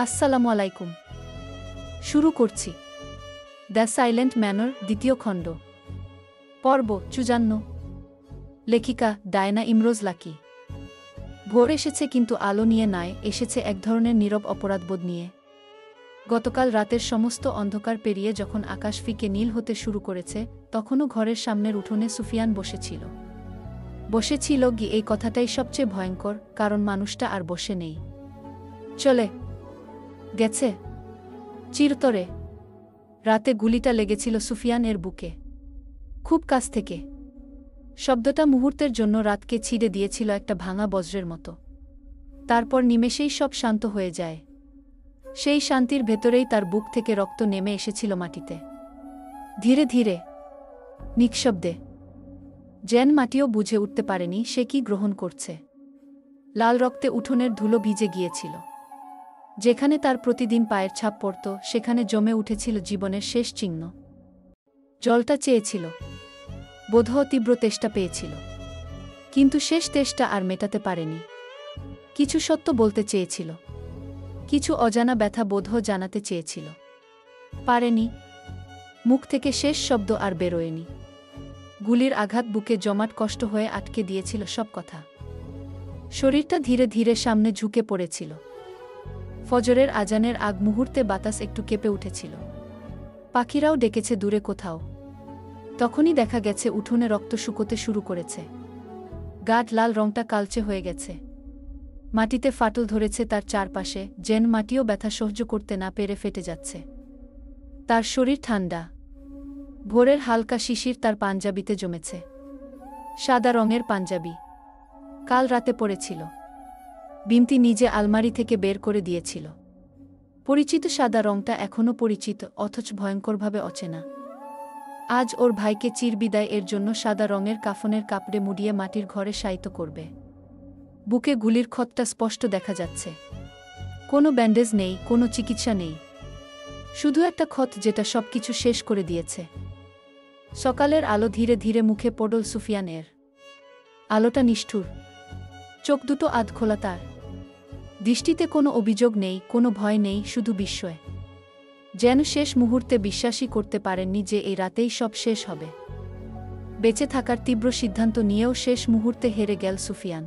আসসালামু আলাইকুম। শুরু করছি দ্য সাইলেন্ট ম্যানর দ্বিতীয় খণ্ড, পর্ব ৫৪। লেখিকা ডায়না ইমরোজ লাকি। ভোর এসেছে, কিন্তু আলো নিয়ে নয়, এসেছে এক ধরনের নীরব অপরাধবোধ নিয়ে। গতকাল রাতের সমস্ত অন্ধকার পেরিয়ে যখন আকাশ ফিকে নীল হতে শুরু করেছে, তখনও ঘরের সামনের উঠোনে সুফিয়ান বসেছিল গি। এই কথাটাই সবচেয়ে ভয়ঙ্কর, কারণ মানুষটা আর বসে নেই, চলে গেছে চিরতরে। রাতে গুলিটা লেগেছিল সুফিয়ান এর বুকে, খুব কাছ থেকে। শব্দটা মুহূর্তের জন্য রাতকে ছিঁড়ে দিয়েছিল একটা ভাঙা বজ্রের মতো। তারপর নিমেষেই সব শান্ত হয়ে যায়। সেই শান্তির ভেতরেই তার বুক থেকে রক্ত নেমে এসেছিল মাটিতে, ধীরে ধীরে, নিঃশব্দে। যেন মাটিও বুঝে উঠতে পারেনি সে কি গ্রহণ করছে। লাল রক্তে উঠোনের ধুলো ভিজে গিয়েছিল। যেখানে তার প্রতিদিন পায়ের ছাপ পড়ত, সেখানে জমে উঠেছিল জীবনের শেষ চিহ্ন। জলটা চেয়েছিল, বোধহয় তীব্র তেষ্টা পেয়েছিল, কিন্তু শেষ তেষ্টা আর মেটাতে পারেনি। কিছু সত্য বলতে চেয়েছিল, কিছু অজানা ব্যথা বোধহয় জানাতে চেয়েছিল, পারেনি। মুখ থেকে শেষ শব্দ আর বেরোয়নি। গুলির আঘাত বুকে জমাট কষ্ট হয়ে আটকে দিয়েছিল সব কথা। শরীরটা ধীরে ধীরে সামনে ঝুঁকে পড়েছিল। ফজরের আজানের আগ মুহূর্তে বাতাস একটু কেঁপে উঠেছিল। পাখিরাও ডেকেছে দূরে কোথাও। তখনই দেখা গেছে উঠোনে রক্ত শুকোতে শুরু করেছে। গাঢ় লাল রংটা কালচে হয়ে গেছে। মাটিতে ফাটল ধরেছে তার চারপাশে, যেন মাটিও ব্যথা সহ্য করতে না পেরে ফেটে যাচ্ছে। তার শরীর ঠান্ডা। ভোরের হালকা শিশির তার পাঞ্জাবিতে জমেছে। সাদা রঙের পাঞ্জাবি, কাল রাতে পড়েছিল। বিমতি নিজে আলমারি থেকে বের করে দিয়েছিল। পরিচিত সাদা রংটা এখনও পরিচিত, অথচ ভয়ঙ্করভাবে অচেনা। আজ ওর ভাইকে চিরবিদায় এর জন্য সাদা রঙের কাফনের কাপড়ে মুড়িয়ে মাটির ঘরে শায়িত করবে। বুকে গুলির ক্ষতটা স্পষ্ট দেখা যাচ্ছে। কোনো ব্যান্ডেজ নেই, কোনো চিকিৎসা নেই, শুধু একটা ক্ষত যেটা সবকিছু শেষ করে দিয়েছে। সকালের আলো ধীরে ধীরে মুখে পড়ল সুফিয়ানের। আলোটা নিষ্ঠুর, চোখ দুটো আধ খোলা তার। দৃষ্টিতে কোনো অভিযোগ নেই, কোনো ভয় নেই, শুধু বিস্ময়। যেন শেষ মুহূর্তে বিশ্বাসই করতে পারেননি যে এই রাতেই সব শেষ হবে। বেঁচে থাকার তীব্র সিদ্ধান্ত নিয়েও শেষ মুহূর্তে হেরে গেল সুফিয়ান।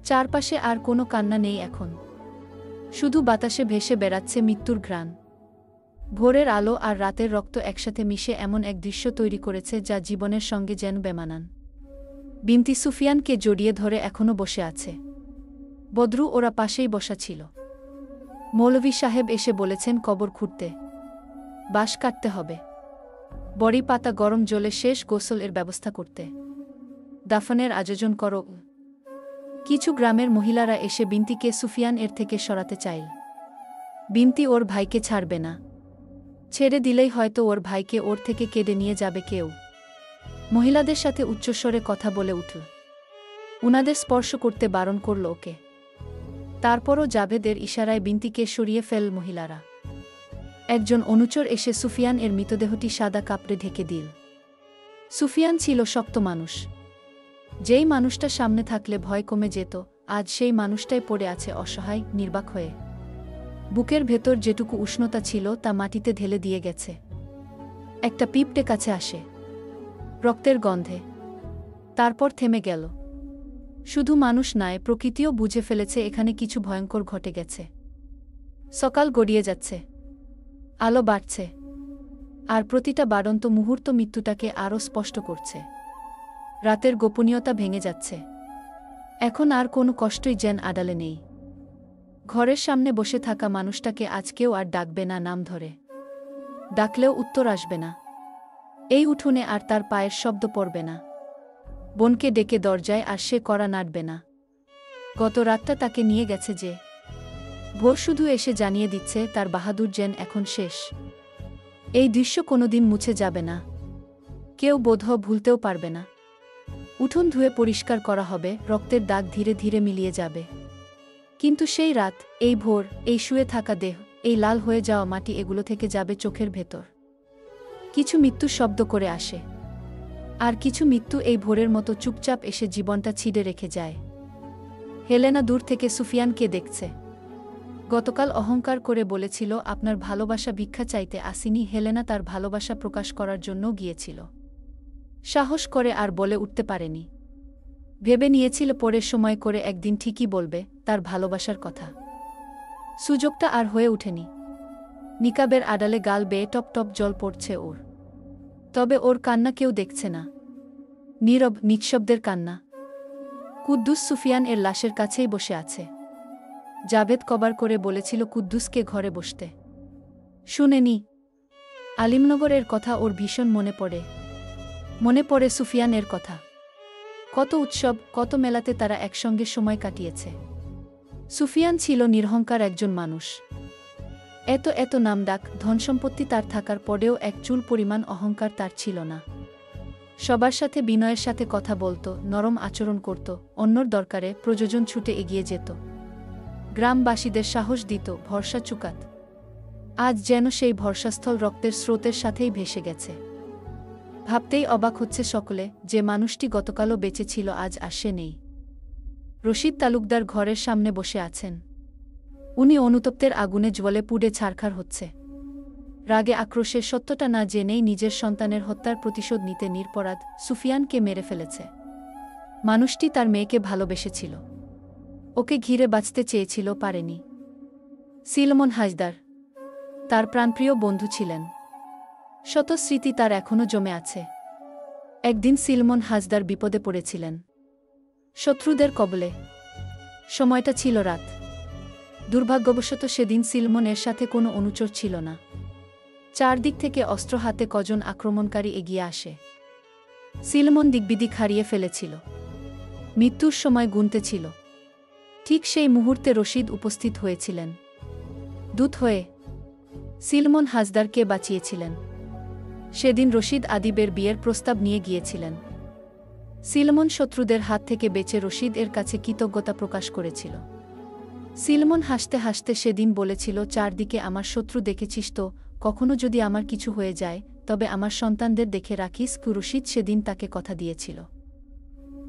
চারপাশে আর কোনো কান্না নেই এখন, শুধু বাতাসে ভেসে বেড়াচ্ছে মৃত্যুর ঘ্রাণ। ভোরের আলো আর রাতের রক্ত একসাথে মিশে এমন এক দৃশ্য তৈরি করেছে যা জীবনের সঙ্গে যেন বেমানান। বিমতি সুফিয়ানকে জড়িয়ে ধরে এখনও বসে আছে। বদরু ওরা পাশেই বসা ছিল। মৌলভী সাহেব এসে বলেছেন কবর খুঁড়তে, বাঁশ কাটতে হবে, বড়ি পাতা গরম জলে শেষ গোসল এর ব্যবস্থা করতে, দাফনের আয়োজন করো। কিছু গ্রামের মহিলারা এসে বিমতিকে সুফিয়ান এর থেকে সরাতে চাইল। বিমতি ওর ভাইকে ছাড়বে না। ছেড়ে দিলেই হয়তো ওর ভাইকে ওর থেকে কেড়ে নিয়ে যাবে কেউ। মহিলাদের সাথে উচ্চস্বরে কথা বলে উঠল। উনাদের স্পর্শ করতে বারণ করল ওকে। তারপরও জাভেদের ইশারায় বিমতিকে সরিয়ে ফেল মহিলারা। একজন অনুচর এসে সুফিয়ান এর মৃতদেহটি সাদা কাপড়ে ঢেকে দিল। সুফিয়ান ছিল শক্ত মানুষ। যেই মানুষটা সামনে থাকলে ভয় কমে যেত, আজ সেই মানুষটাই পড়ে আছে অসহায়, নির্বাক হয়ে। বুকের ভেতর যেটুকু উষ্ণতা ছিল তা মাটিতে ঢেলে দিয়ে গেছে। একটা পিঁপড়ে কাছে আসে, রক্তের গন্ধে, তারপর থেমে গেল। শুধু মানুষ নয়, প্রকৃতিও বুঝে ফেলেছে এখানে কিছু ভয়ঙ্কর ঘটে গেছে। সকাল গড়িয়ে যাচ্ছে, আলো বাড়ছে, আর প্রতিটা বাড়ন্ত মুহূর্ত মৃত্যুটাকে আরও স্পষ্ট করছে। রাতের গোপনীয়তা ভেঙে যাচ্ছে। এখন আর কোনো কষ্টই যেন আড়ালে নেই। ঘরের সামনে বসে থাকা মানুষটাকে আজ কেউ আর ডাকবে না নাম ধরে। ডাকলেও উত্তর আসবে না। এই উঠোনে আর তার পায়ের শব্দ পড়বে না। বোনকে ডেকে দরজায় আর সে কড়া নাড়বে না। গত রাতটা তাকে নিয়ে গেছে যে। ভোর শুধু এসে জানিয়ে দিচ্ছে তার বাহাদুর যেন এখন শেষ। এই দৃশ্য কোনোদিন মুছে যাবে না, কেউ বোধহয় ভুলতেও পারবে না। উঠোন ধুয়ে পরিষ্কার করা হবে, রক্তের দাগ ধীরে ধীরে মিলিয়ে যাবে। কিন্তু সেই রাত, এই ভোর, এই শুয়ে থাকা দেহ, এই লাল হয়ে যাওয়া মাটি, এগুলো থেকে যাবে চোখের ভেতর। কিছু মৃত্যু শব্দ করে আসে, আর কিছু মৃত্যু এই ভোরের মতো চুপচাপ এসে জীবনটা ছিঁড়ে রেখে যায়। হেলেনা দূর থেকে সুফিয়ানকে দেখছে। গতকাল অহংকার করে বলেছিল আপনার ভালোবাসা ভিক্ষা চাইতে আসিনি। হেলেনা তার ভালোবাসা প্রকাশ করার জন্য গিয়েছিল। সাহস করে আর বলে উঠতে পারেনি। ভেবে নিয়েছিল পরের সময় করে একদিন ঠিকই বলবে তার ভালোবাসার কথা। সুযোগটা আর হয়ে ওঠেনি। নিকাবের আড়ালে গাল বেয়ে টপ টপ জল পড়ছে ওর। তবে ওর কান্না কেউ দেখছে না। নীরব নিঃশব্দের কান্না। কুদ্দুস সুফিয়ান এর লাশের কাছেই বসে আছে। জাভেদ কবার করে বলেছিল কুদ্দুসকে ঘরে বসতে। শুনেনি। আলিমনগরের কথা ওর ভীষণ মনে পড়ে। মনে পড়ে সুফিয়ানের কথা। কত উৎসব, কত মেলাতে তারা একসঙ্গে সময় কাটিয়েছে। সুফিয়ান ছিল নিরহংকার একজন মানুষ। এত এত নামডাক, ধনসম্পত্তি তার থাকার পরেও এক চুল পরিমাণ অহংকার তার ছিল না। সবার সাথে বিনয়ের সাথে কথা বলত, নরম আচরণ করত, অন্যর দরকারে প্রয়োজন ছুটে এগিয়ে যেত। গ্রামবাসীদের সাহস দিত, ভরসা চুকাত। আজ যেন সেই ভরসাস্থল রক্তের স্রোতের সাথেই ভেসে গেছে। ভাবতেই অবাক হচ্ছে সকলে, যে মানুষটি গতকালও বেঁচে ছিল আজ আর সে নেই। রশিদ তালুকদার ঘরের সামনে বসে আছেন। উনি অনুতপ্তের আগুনে জ্বলে পুড়ে ছারখার হচ্ছে। রাগে আক্রোশে সত্যটা না জেনেই নিজের সন্তানের হত্যার প্রতিশোধ নিতে নিরপরাধ সুফিয়ানকে মেরে ফেলেছে। মানুষটি তার মেয়েকে ভালোবেসেছিল। ওকে ঘিরে বাঁচতে চেয়েছিল, পারেনি। সিলমন হাজদার তার প্রাণপ্রিয় বন্ধু ছিলেন। শত স্মৃতি তার এখনও জমে আছে। একদিন সিলমন হাজদার বিপদে পড়েছিলেন, শত্রুদের কবলে। সময়টা ছিল রাত। দুর্ভাগ্যবশত সেদিন সিলমনের সাথে কোনো অনুচর ছিল না। চারদিক থেকে অস্ত্র হাতে কজন আক্রমণকারী এগিয়ে আসে। সিলমন দিকবিদিক হারিয়ে ফেলেছিল। মৃত্যুর সময় গুনতেছিল। ঠিক সেই মুহূর্তে রশিদ উপস্থিত হয়েছিলেন দূত হয়ে। সিলমন হাজদারকে বাঁচিয়েছিলেন। সেদিন রশিদ আদিবের বিয়ের প্রস্তাব নিয়ে গিয়েছিলেন। সিলমন শত্রুদের হাত থেকে বেঁচে রশিদ এর কাছে কৃতজ্ঞতা প্রকাশ করেছিল। সিলমন হাসতে হাসতে সেদিন বলেছিল, চারদিকে আমার শত্রু দেখেছিস তো, কখনো যদি আমার কিছু হয়ে যায় তবে আমার সন্তানদের দেখে রাখিস। রশিদ সেদিন তাকে কথা দিয়েছিল,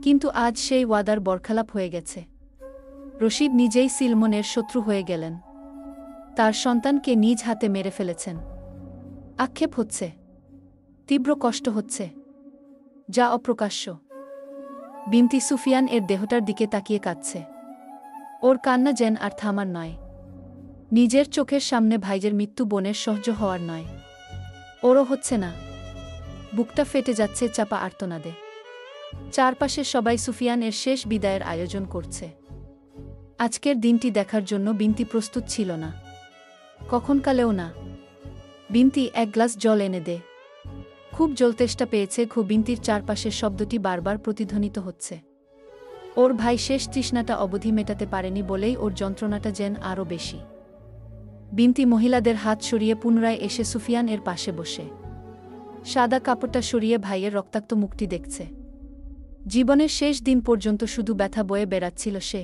কিন্তু আজ সেই ওয়াদার বরখালাপ হয়ে গেছে। রশিদ নিজেই সিলমনের শত্রু হয়ে গেলেন। তার সন্তানকে নিজ হাতে মেরে ফেলেছেন। আক্ষেপ হচ্ছে, তীব্র কষ্ট হচ্ছে, যা অপ্রকাশ্য। বিনতি সুফিয়ান এর দেহটার দিকে তাকিয়ে কাঁদছে। ওর কান্না যেন আর থামার নয়। নিজের চোখের সামনে ভাইজের মৃত্যু বোনের সহ্য হওয়ার নয়। ওরও হচ্ছে না। বুকটা ফেটে যাচ্ছে চাপা আর্তনাদে। চারপাশে সবাই সুফিয়ান এর শেষ বিদায়ের আয়োজন করছে। আজকের দিনটি দেখার জন্য বিনতি প্রস্তুত ছিল না, কখনকালেও না। বিনতি, এক গ্লাস জল এনে দে। খুব জলতেষ্টা পেয়েছে। বিনতির চারপাশের শব্দটি বারবার প্রতিধ্বনিত হচ্ছে। ওর ভাই শেষ তৃষ্ণাটা অবধি মেটাতে পারেনি বলেই ওর যন্ত্রণাটা যেন আরও বেশি। বিনতি মহিলাদের হাত সরিয়ে পুনরায় এসে সুফিয়ান এর পাশে বসে সাদা কাপড়টা সরিয়ে ভাইয়ের রক্তাক্ত মুখটি দেখছে। জীবনের শেষ দিন পর্যন্ত শুধু ব্যথা বয়ে বেড়াচ্ছিল সে।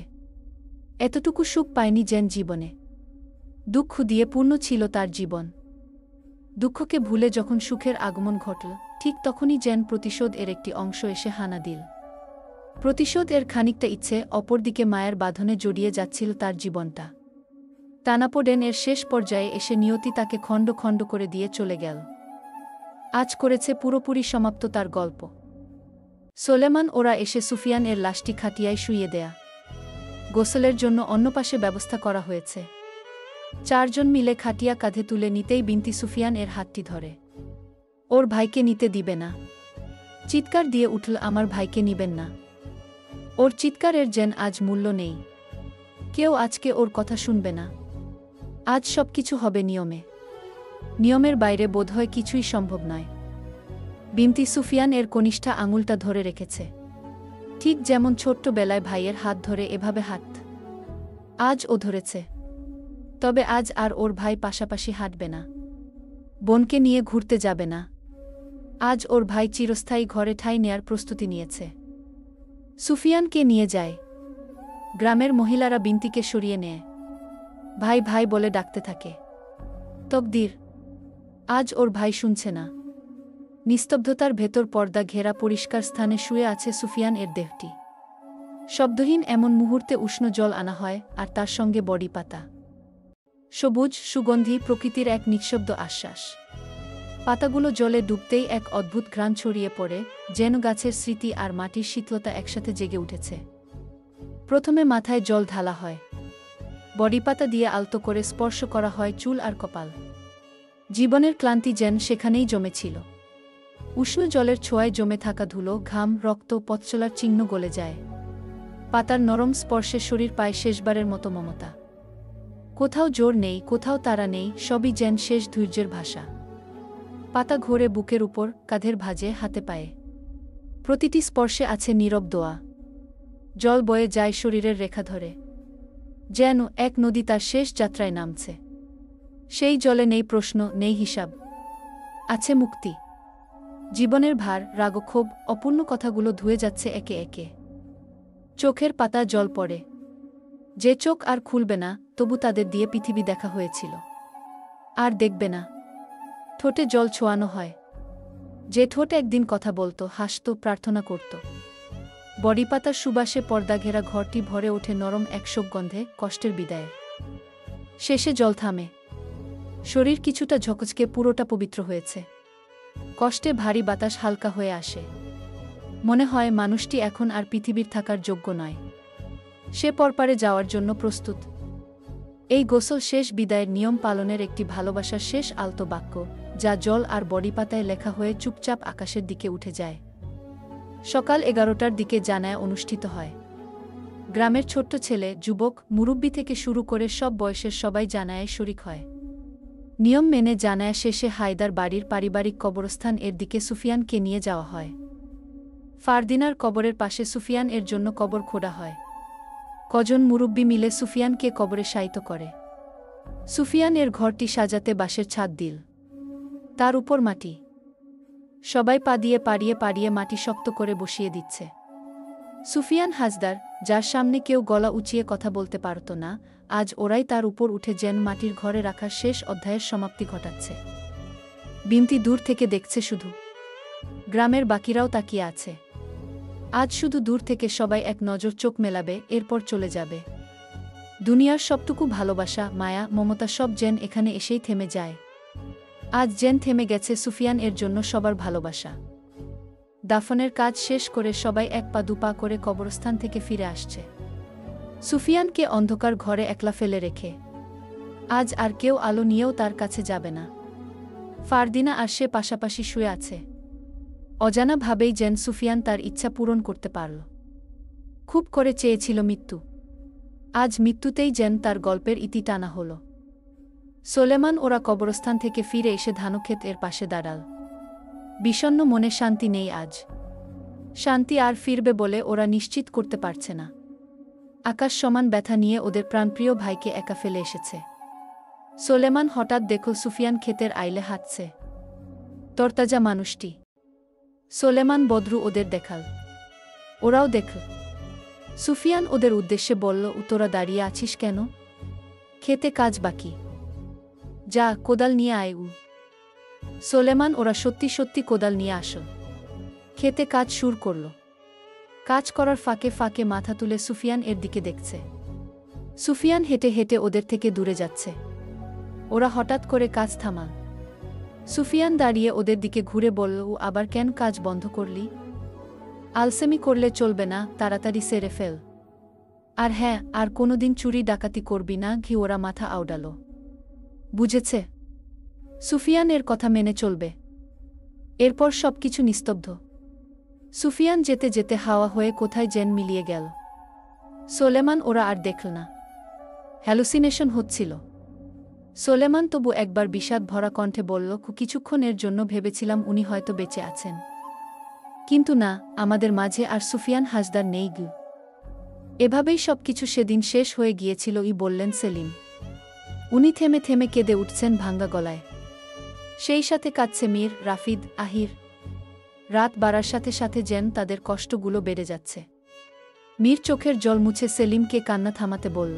এতটুকু সুখ পায়নি যেন জীবনে। দুঃখ দিয়ে পূর্ণ ছিল তার জীবন। দুঃখকে ভুলে যখন সুখের আগমন ঘটল, ঠিক তখনই যেন প্রতিশোধ এর একটি অংশ এসে হানা দিল। প্রতিশোধ এর খানিকটা ইচ্ছে, অপরদিকে মায়ের বাঁধনে জড়িয়ে যাচ্ছিল তার জীবনটা। টানাপোড়েন এর শেষ পর্যায়ে এসে নিয়তি তাকে খণ্ড খণ্ড করে দিয়ে চলে গেল। আজ করেছে পুরোপুরি সমাপ্ত তার গল্প। সোলেমান ওরা এসে সুফিয়ান এর লাশটি খাটিয়ায় শুইয়ে দেয়া। গোসলের জন্য অন্য পাশে ব্যবস্থা করা হয়েছে। চারজন মিলে খাটিয়া কাঁধে তুলে নিতেই বিনতি সুফিয়ান এর হাতটি ধরে। ওর ভাইকে নিতে দিবে না। চিৎকার দিয়ে উঠল, আমার ভাইকে নিবেন না। ওর চিৎকারের যেন আজ মূল্য নেই। কেউ আজকে ওর কথা শুনবে না। আজ সবকিছু হবে নিয়মে। নিয়মের বাইরে বোধহয় কিছুই সম্ভব নয়। বিনতি সুফিয়ান এর কনিষ্ঠা আঙুলটা ধরে রেখেছে, ঠিক যেমন ছোট্টবেলায় ভাইয়ের হাত ধরে এভাবে হাত। আজ ও ধরেছে। তবে আজ আর ওর ভাই পাশাপাশি হাঁটবে না। বোনকে নিয়ে ঘুরতে যাবে না। আজ ওর ভাই চিরস্থায়ী ঘরে ঠাঁই নেয়ার প্রস্তুতি নিয়েছে। সুফিয়ানকে নিয়ে যায়। গ্রামের মহিলারা বিনতিকে সরিয়ে নেয়। ভাই ভাই বলে ডাকতে থাকে। তকদির, আজ ওর ভাই শুনছে না। নিস্তব্ধতার ভেতর পর্দা ঘেরা পরিষ্কার স্থানে শুয়ে আছে সুফিয়ান এর দেহটি। শব্দহীন এমন মুহূর্তে উষ্ণ জল আনা হয়, আর তার সঙ্গে বড়ি পাতা। সবুজ, সুগন্ধি, প্রকৃতির এক নিঃশব্দ আশ্বাস। পাতাগুলো জলে ডুবতেই এক অদ্ভুত ঘ্রাণ ছড়িয়ে পড়ে, যেন গাছের স্মৃতি আর মাটির শীতলতা একসাথে জেগে উঠেছে। প্রথমে মাথায় জল ঢালা হয়। বড়িপাতা দিয়ে আলতো করে স্পর্শ করা হয় চুল আর কপাল। জীবনের ক্লান্তি যেন সেখানেই জমেছিল। উষ্ণ জলের ছোঁয়ায় জমে থাকা ধুলো, ঘাম, রক্ত, পথচলার চিহ্ন গলে যায়। পাতার নরম স্পর্শে শরীর পায় শেষবারের মতো মমতা। কোথাও জোর নেই, কোথাও তাড়া নেই, সবই যেন শেষ ধৈর্যের ভাষা। পাতা ঘোরে বুকের উপর, কাঁধের ভাঁজে, হাতে পায়ে। প্রতিটি স্পর্শে আছে নীরব দোয়া। জল বয়ে যায় শরীরের রেখা ধরে, যেন এক নদী তার শেষ যাত্রায় নামছে। সেই জলে নেই প্রশ্ন, নেই হিসাব, আছে মুক্তি। জীবনের ভার, রাগক্ষোভ, অপূর্ণ কথাগুলো ধুয়ে যাচ্ছে একে একে। চোখের পাতা জল পড়ে। যে চোখ আর খুলবে না, তবু তাদের দিয়ে পৃথিবী দেখা হয়েছিল। আর দেখবে না। ঠোঁটে জল ছোঁয়ানো হয়। যে ঠোঁট একদিন কথা বলতো, হাসত, প্রার্থনা করত। বড়িপাতার সুবাসে পর্দা ঘেরা ঘরটি ভরে ওঠে নরম এক গন্ধে, কষ্টের বিদায়ে। শেষে জল থামে। শরীর কিছুটা ঝকঝকে, পুরোটা পবিত্র হয়েছে। কষ্টে ভারী বাতাস হালকা হয়ে আসে। মনে হয় মানুষটি এখন আর পৃথিবীর থাকার যোগ্য নয়। সে পরপারে যাওয়ার জন্য প্রস্তুত। এই গোসল শেষ বিদায়ের নিয়ম পালনের একটি ভালোবাসার শেষ আলতো বাক্য, যা জল আর বড়িপাতায় লেখা হয়ে চুপচাপ আকাশের দিকে উঠে যায়। সকাল 11টার দিকে জানায়া অনুষ্ঠিত হয়। গ্রামের ছোট্ট ছেলে, যুবক, মুরব্বি থেকে শুরু করে সব বয়সের সবাই জানায়ায় শরিক হয়। নিয়ম মেনে জানায়া শেষে হায়দার বাড়ির পারিবারিক কবরস্থান এর দিকে সুফিয়ানকে নিয়ে যাওয়া হয়। ফারদিনার কবরের পাশে সুফিয়ান এর জন্য কবর খোঁড়া হয়। কজন মুরব্বি মিলে সুফিয়ানকে কবরে শায়িত করে। সুফিয়ান এর ঘরটি সাজাতে বাঁশের ছাদ দিল, তার উপর মাটি। সবাই পা দিয়ে পাড়িয়ে পাড়িয়ে মাটি শক্ত করে বসিয়ে দিচ্ছে। সুফিয়ান হাজদার, যার সামনে কেউ গলা উঁচিয়ে কথা বলতে পারত না, আজ ওরাই তার উপর উঠে যেন মাটির ঘরে রাখার শেষ অধ্যায়ের সমাপ্তি ঘটাচ্ছে। বিনতি দূর থেকে দেখছে শুধু। গ্রামের বাকিরাও তাকিয়ে আছে। আজ শুধু দূর থেকে সবাই এক নজর চোখ মেলাবে, এরপর চলে যাবে। দুনিয়ার সবটুকু ভালোবাসা, মায়া, মমতা সব যেন এখানে এসেই থেমে যায়। আজ যেন থেমে গেছে সুফিয়ান এর জন্য সবার ভালোবাসা। দাফনের কাজ শেষ করে সবাই এক পা দুপা করে কবরস্থান থেকে ফিরে আসছে। সুফিয়ানকে অন্ধকার ঘরে একলা ফেলে রেখে। আজ আর কেউ আলো নিয়েও তার কাছে যাবে না। ফারদিনা আর সে পাশাপাশি শুয়ে আছে। অজানা ভাবেই যেন সুফিয়ান তার ইচ্ছা পূরণ করতে পারল। খুব করে চেয়েছিল মৃত্যু। আজ মৃত্যুতেই যেন তার গল্পের ইতি টানা হল। সোলেমান ওরা কবরস্থান থেকে ফিরে এসে ধানক্ষেত এর পাশে দাঁড়াল। বিষণ্ণ মনে শান্তি নেই আজ। শান্তি আর ফিরবে বলে ওরা নিশ্চিত করতে পারছে না। আকাশ সমান ব্যথা নিয়ে ওদের প্রাণপ্রিয় ভাইকে একা ফেলে এসেছে। সোলেমান হঠাৎ দেখল সুফিয়ান ক্ষেতের আইলে হাঁটছে। তরতাজা মানুষটি। সোলেমান বদরু ওদের দেখাল। ওরাও দেখল। সুফিয়ান ওদের উদ্দেশ্যে বলল, তোরা দাঁড়িয়ে আছিস কেন? খেতে কাজ বাকি। যা, কোদাল নিয়ে আয়। সোলেমান ওরা সত্যি সত্যি কোদাল নিয়ে আসল। খেতে কাজ শুরু করল। কাজ করার ফাঁকে ফাঁকে মাথা তুলে সুফিয়ান এর দিকে দেখছে। সুফিয়ান হেঁটে হেঁটে ওদের থেকে দূরে যাচ্ছে। ওরা হঠাৎ করে কাজ থামাল। সুফিয়ান দাঁড়িয়ে ওদের দিকে ঘুরে বলল, আবার কেন কাজ বন্ধ করলি? আলসেমি করলে চলবে না, তাড়াতাড়ি সেরে ফেল। আর হ্যাঁ, আর কোনোদিন চুরি ডাকাতি করবি না। ওরা মাথা আউডাল। বুঝেছে? সুফিয়ান এর কথা মেনে চলবে। এরপর সবকিছু নিস্তব্ধ। সুফিয়ান যেতে যেতে হাওয়া হয়ে কোথায় যেন মিলিয়ে গেল। সোলেমান ওরা আর দেখল না। হ্যালুসিনেশন হচ্ছিল। সোলেমান তবু একবার বিষাদ ভরা কণ্ঠে বলল, কিছুক্ষণের জন্য ভেবেছিলাম উনি হয়তো বেঁচে আছেন। কিন্তু না, আমাদের মাঝে আর সুফিয়ান হাজদার নেই। এভাবেই সবকিছু সেদিন শেষ হয়ে গিয়েছিল, বললেন সেলিম। উনি থেমে থেমে কেঁদে উঠছেন ভাঙ্গা গলায়। সেই সাথে কাঁদছে মীর, রাফিদ, আহির। রাত বাড়ার সাথে সাথে যেন তাদের কষ্টগুলো বেড়ে যাচ্ছে। মীর চোখের জল মুছে সেলিমকে কান্না থামাতে বলল।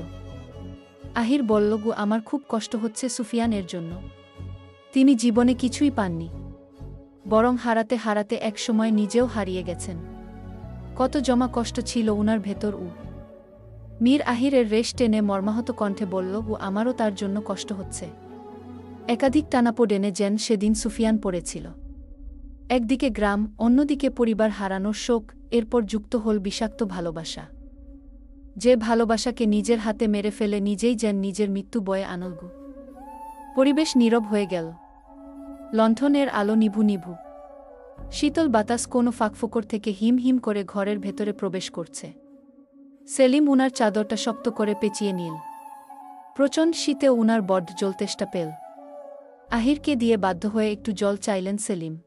আহির বলল, আমার খুব কষ্ট হচ্ছে সুফিয়ান এর জন্য। তিনি জীবনে কিছুই পাননি, বরং হারাতে হারাতে একসময় নিজেও হারিয়ে গেছেন। কত জমা কষ্ট ছিল উনার ভেতর। মীর আহিরের রেশ টেনে মর্মাহত কণ্ঠে বলল, ও আমারও তার জন্য কষ্ট হচ্ছে। একাধিক টানাপোড়েনে যেন সেদিন সুফিয়ান পড়েছিল। একদিকে গ্রাম, অন্যদিকে পরিবার হারানোর শোক, এরপর যুক্ত হল বিষাক্ত ভালোবাসা। যে ভালোবাসাকে নিজের হাতে মেরে ফেলে নিজেই যেন নিজের মৃত্যু বয়ে আনলগ। পরিবেশ নীরব হয়ে গেল। লণ্ঠনের আলো নিভু নিভু। শীতল বাতাস কোনো ফাঁকফোকর থেকে হিম হিম করে ঘরের ভেতরে প্রবেশ করছে। সেলিম উনার চাদরটা শক্ত করে পেঁচিয়ে নিল। প্রচণ্ড শীতে উনার বড্ড জলতেষ্টা পেল। আহিরকে দিয়ে বাধ্য হয়ে একটু জল চাইলেন সেলিম।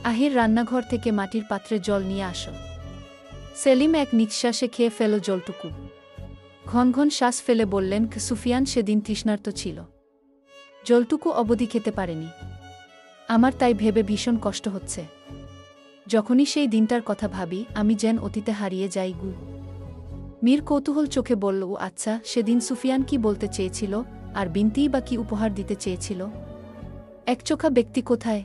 আহির রান্নাঘর থেকে মাটির পাত্রে জল নিয়ে আসো। সেলিম এক নিঃশ্বাসে খেয়ে ফেল জলটুকু। ঘন ঘন শ্বাস ফেলে বললেন, সুফিয়ান সেদিন তৃষ্ণার্ত ছিল। জলটুকু অবধি খেতে পারেনি। আমার তাই ভেবে ভীষণ কষ্ট হচ্ছে। যখনই সেই দিনটার কথা ভাবি আমি যেন অতীতে হারিয়ে যাই গু। মীর কৌতূহল চোখে বলল, ও আচ্ছা, সেদিন সুফিয়ান কি বলতে চেয়েছিল, আর বিনতিই বা কি উপহার দিতে চেয়েছিল? একচোখা ব্যক্তি কোথায়?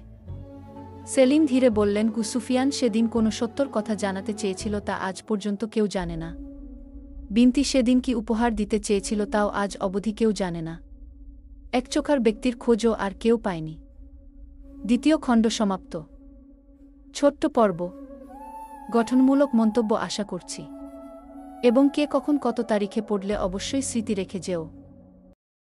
সেলিম ধীরে বললেন, সুফিয়ান সেদিন কোনো সত্যর কথা জানাতে চেয়েছিল তা আজ পর্যন্ত কেউ জানে না। বিনতি সেদিন কি উপহার দিতে চেয়েছিল তাও আজ অবধি কেউ জানে না। একচোখার ব্যক্তির খোঁজও আর কেউ পায়নি। দ্বিতীয় খণ্ড সমাপ্ত। ছোট্ট পর্ব। গঠনমূলক মন্তব্য আশা করছি। এবং কে কখন কত তারিখে পড়লে অবশ্যই স্মৃতি রেখে যেও।